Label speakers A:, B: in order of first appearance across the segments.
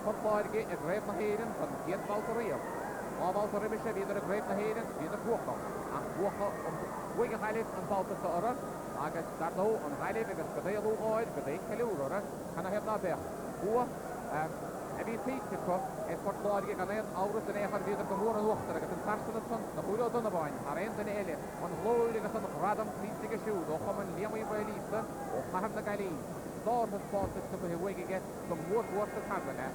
A: Conláige a greibh na héireann chun chéad báilta riamh. Má báilta riamh sé bhíidir a greibh na héireann bhíidir buacha. Ach buacha buige chailibh an báilta sa orra agus dardó an chailibh agus go dé lúgáid go dé ceiliúr orra chana heb na bech. Bua a bhí títe chu is Conláige gan éon áras in échar bhíidir go mór an uachtar agus an tarsan san na bhúla donna bhain ar éon den éile an glóir agus an radam prísige siúd ó chum an liamaí bailísta ó chaham na gailí. Dáir has fátas go bhí bhuiige go mór sa tanna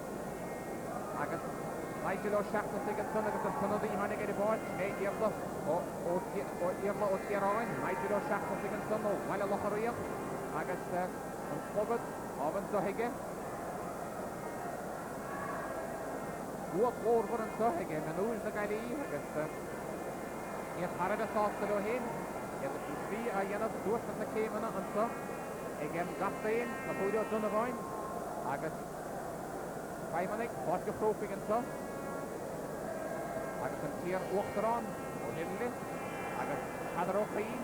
A: agus Nigel o seachtas ag an son agus an tunnad í hanig ar i báid sné iarla o Tieráin Nigel o seachtas ag an son ó bhaile locharíoch agus an fogad á an dohiige Bua glórfar an dohiige man úl na gailí agus iad harad a sásta lo hén iad a sví a dhéanamh dúirtas na céimena an so ag an gaftaín na púidio donna bhain agus Faimanig, báis go prófig an so agus an tíar uachtarán ó Himli agus hadar ó chaín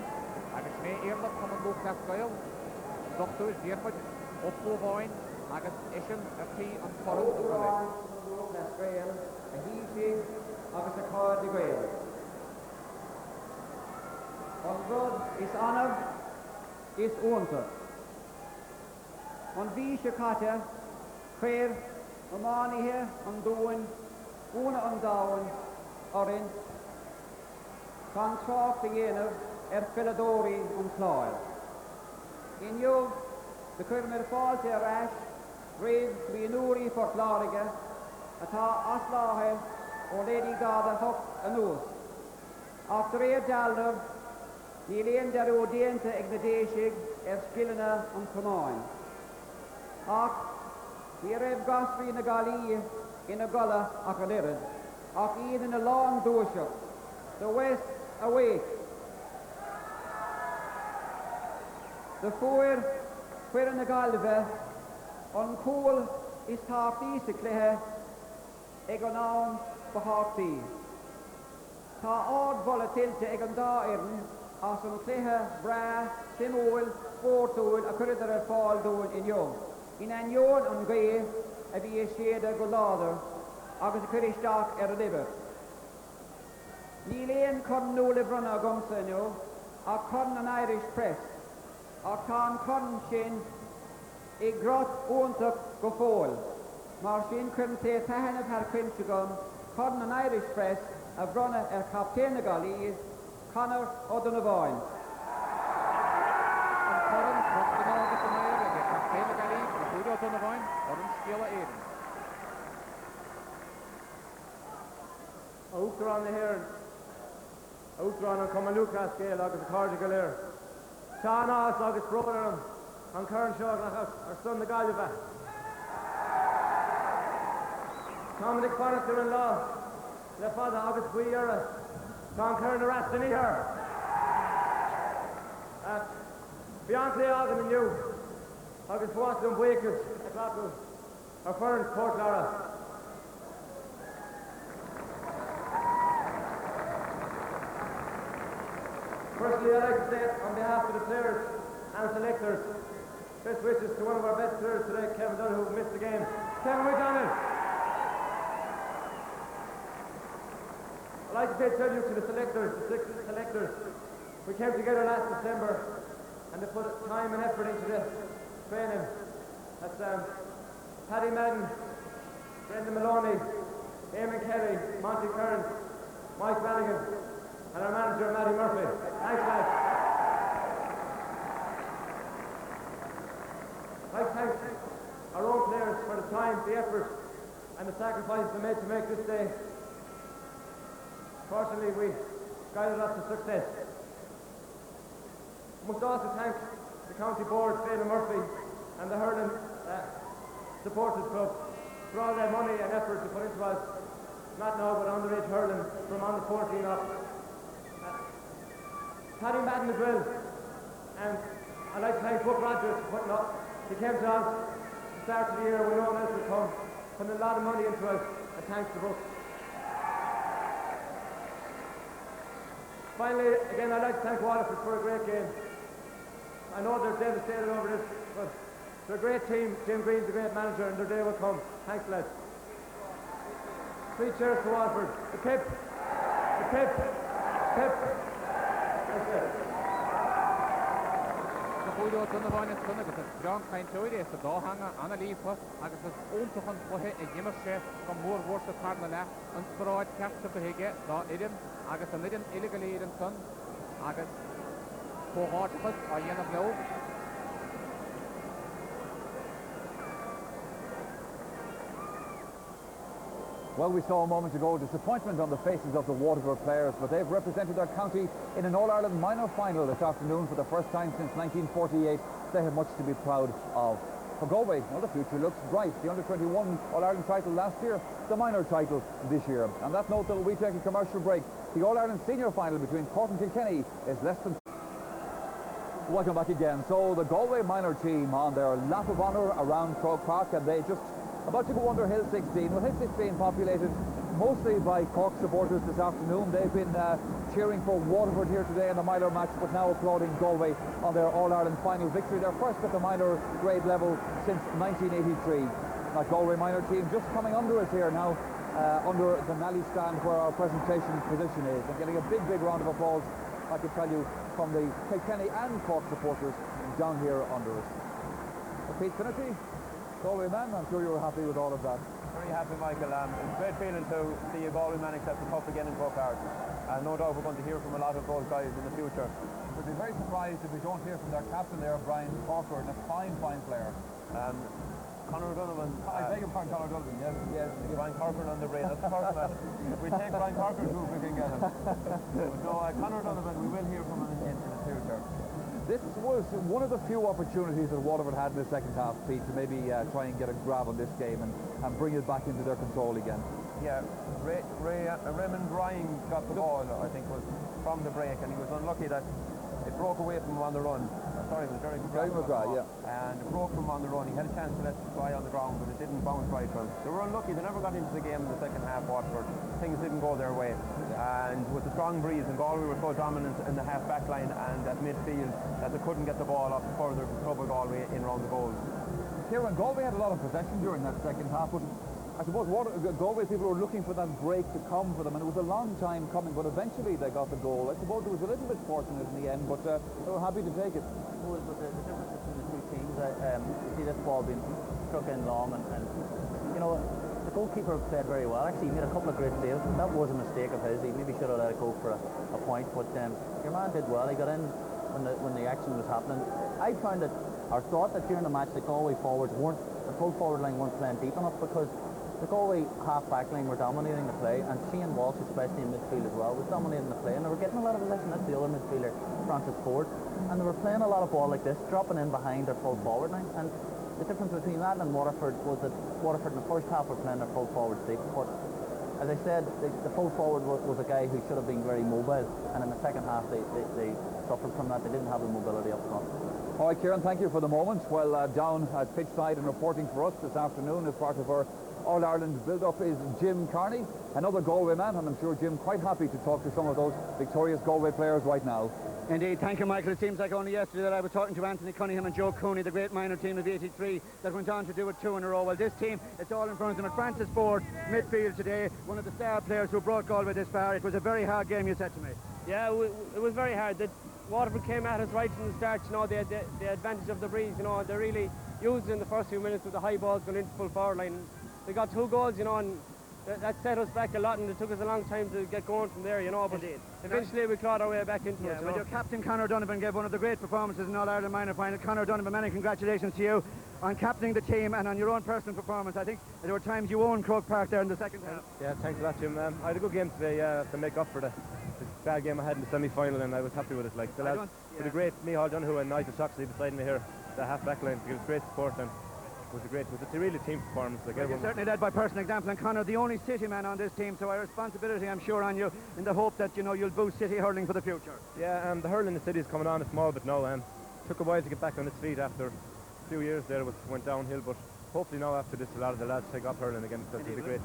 A: agus sné éirlach chum an lúch leis gail dochtú is díirmuid ó Flóbáin agus isin a tí an chorum do gail.
B: Leis gail a híisi agus a cáid i gail. An rud is anamh is uanta. An bhí se caite chuir an mánithe an dúin úna an dáin orin gan trácht a dhéanamh Philadórí an chláir. In jog de chuir mar fáilte a rais réad bhí an úrí forchláige atá asláthe ó léí gada thucht an nús. Ach de réad dealnamh ní léon dearú déanta ag na déisiig scileanna an Chomáin. Ach Bhí raibh gasfaí na galí ina gala ach an irid, ach iad ina lán dúiseach, the west awake. The fuair chuir na galbhe an cúil is táchtaí sa cluiche ag an án bachachtaí. Tá ád volatilte ag an dáireann as an cluiche bra, simúil, fórtúil a chuidir ar fáil dúin in jog. In an jóin an gae a bhí séada go láidir agus a chuir isteach ar a libh. Ní léon chun nóla brunna a gomsa inniu ach chun an Irish Press ach tá an chun sin i grot úntach go fóil. Mar sin chun té taithineh thar cuinte gom chun an Irish Press a brunna ar captéin na galí Conor ó Donna Bhain.
A: Donna Bhain or an scéala éireann.
C: Úachtarán na hÉireann, úachtarán an Cuma Lucas scéal agus a cáirde go léir. Seán Ás agus bróidir an churn seo ar son na Galway. Táminic Farnatar an lá le fada agus buí ara tá an churn a rastan íthar. Bhí an clé agan inniu agus bhuas an buíochas a clapú ar fearn Port Lara. Firstly, I'd like to say on behalf of the players and selectors, best wishes to one of our best players today, Kevin Dunn, who missed the game. Kevin, we've done it! I'd like to pay tribute to the selectors, the 6 selectors. We came together last December and they put time and effort into this training. That's Paddy Madden, Brendan Maloney, Eamon Kelly, Monty Curran, Mike Flanagan, and our manager, Matty Murphy. Thanks, lads. I'd like to thank our own players for the time, the effort, and the sacrifices they made to make this day. Fortunately, we guided us to success. I must also thank the County Board, Fadon Murphy, and the Hurling Supporters Club for all their money and effort to put into us, not now, but underage hurling from under 14 up. Paddy Madden as well, and I'd like to thank Buck Rogers for putting up. He came to us at the start of the year when no one else would come, putting a lot of money into us, and thanks to Buck. Finally, again, I'd like to thank Waterford for a great game. I know they're devastated over this, but they're a great team. Jim Green's a great manager, and their day will come. Thanks, lads. 3 cheers for Waterford. The pip. The pip. Pip. That's it.
A: Púido tunna bhaine tunna agus is John Cain Choide is dá hanga anna lífa agus is óntachan chuthe I gimmer sé go mór bhórsa tarna le an spráid ceasta go hiige dá idim agus an idim illegalíir an son agus cóháitachas a dhéanamh leo.
D: Well, we saw a moment ago disappointment on the faces of the Waterford players, but they've represented their county in an All-Ireland minor final this afternoon for the first time since 1948. They have much to be proud of. For Galway, well, the future looks bright. The under-21 All-Ireland title last year, the minor title this year. On that note, though, we take a commercial break. The All-Ireland senior final between Cork and Kilkenny is less than... Welcome back again. So the Galway minor team on their lap of honour around Croke Park, and they just about to go under Hill 16. Well, Hill 16 populated mostly by Cork supporters this afternoon. They've been cheering for Waterford here today in the minor match, but now applauding Galway on their All-Ireland final victory. Their first at the minor grade level since 1983. That Galway minor team just coming under us here now, under the Nally stand where our presentation position is, and getting a big round of applause, I can tell you, from the Kilkenny and Cork supporters down here under us. Pete Finnerty, Galway man, I'm sure you were happy with all of that.
E: Very happy, Michael. It's a great feeling to see a Galway man accept the cup again in Croke Park. No doubt we're going to hear from a lot of those guys in the future.
D: We'd be very surprised if we don't hear from their captain there, Brian Corcoran, a fine player.
E: Conor Donovan.
D: I beg your pardon, Conor Donovan, yes.
E: Brian Corcoran on the brain. That's the first match. We'll take Brian Corcoran too if we can get him. But no, Conor Donovan, we will hear from him in the future.
D: This was one of the few opportunities that Waterford had in the second half, Pete, to maybe try and get a grab on this game and bring it back into their control again.
E: Yeah, Raymond Ryan got the ball, I think, was from the break, and he was unlucky that it broke away from him on the run. Sorry, it was Jerry McGrath, yeah. And it broke from him on the run. He had a chance to let it fly on the ground, but it didn't bounce right from him. They were unlucky. They never got into the game in the second half, Waterford. Things didn't go their way. And with the strong breeze, and Galway were so dominant in the half-back line and at midfield that they couldn't get the ball up further to trouble Galway in around the goals.
D: Kieran, Galway had a lot of possession during that second half, but I suppose Galway people were looking for that break to come for them, and it was a long time coming, but eventually they got the goal. I suppose it was a little bit fortunate in the end, but they were happy to take it.
F: Well, but the difference between the two teams, you see this ball being struck in long, and you know, the goalkeeper played very well. Actually, he made a couple of great saves. That was a mistake of his. He maybe should have let it go for a point, but your man did well. He got in when the action was happening. I found that, or thought that during the match, the Galway forwards the full forward line weren't playing deep enough, because the Galway half-back line were dominating the play, and Shane Walsh, especially in midfield as well, was dominating the play, and they were getting a lot of possession. That's the other midfielder, Francis Ford, and they were playing a lot of ball like this, dropping in behind their full forward line. And the difference between that and Waterford was that Waterford in the first half were playing their full forward deep, but as I said, the full forward was a guy who should have been very mobile, and in the second half they suffered from that. They didn't have the mobility up front.
D: All right, Kieran, thank you for the moment. Well, down at pitchside and reporting for us this afternoon as part of our All-Ireland build-up is Jim Carney, another Galway man, and I'm sure Jim quite happy to talk to some of those victorious Galway players right now.
G: Indeed, thank you, Michael. It seems like only yesterday that I was talking to Anthony Cunningham and Joe Cooney, the great minor team of '83 that went on to do it 2 in a row. Well, this team, it's all in front of them. Francis Ford, midfield today, one of the star players who brought Galway this far. It was a very hard game, you said to me.
H: Yeah, it was very hard. Waterford came at us right from the start. You know, they had the advantage of the breeze. You know, they really used it in the first few minutes with the high balls going into full forward line. They got 2 goals, you know, and that set us back a lot, and it took us a long time to get going from there, you know, but eventually we clawed our way back into it.
G: Well, your captain Conor Donovan gave one of the great performances in All-Ireland minor final. Conor Donovan, many congratulations to you on captaining the team and on your own personal performance. I think there were times you owned Croke Park there in the second half.
E: Yeah, thanks a lot, Jim. I had a good game today to make up for the bad game I had in the semi-final, and I was happy with it. Like the lads, with the great Micheál Donoghue and Nigel Shoxley beside me here, the half-back line, to give us great support, and it was a really team performance. Like
G: you're certainly led by personal example, and Conor, the only City man on this team, so our responsibility, I'm sure, on you in the hope that, you know, you'll boost City hurling for the future.
E: Yeah, the hurling in the City is coming on a small bit now. Took a while to get back on its feet after a few years there. It went downhill, but hopefully now after this a lot of the lads take up hurling again, because it'll be great.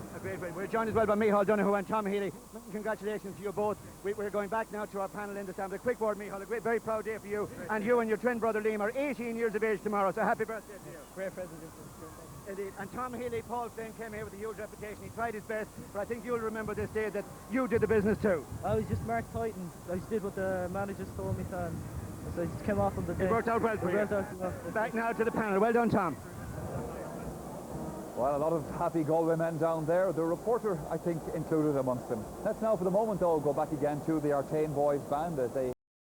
G: We're joined as well by Micheál Donoghue and Tom Healy. Congratulations to you both. We're going back now to our panel in the stand. A quick word, Micheál, a very proud day for you, and you and your twin brother Liam are 18 years of age tomorrow, so happy birthday to you.
H: Great present.
G: Indeed. And Tom Healy, Paul Flynn, came here with a huge reputation. He tried his best, but I think you'll remember this day that you did the business too.
I: I was just Mark Titan. I just did what the managers told me to, and so I just came off on the day.
G: It worked out well for you. Back now to the panel. Well done, Tom.
D: Well, a lot of happy Galway men down there. The reporter, I think, included amongst them. Let's now, for the moment, though, go back again to the Artane Boys band as they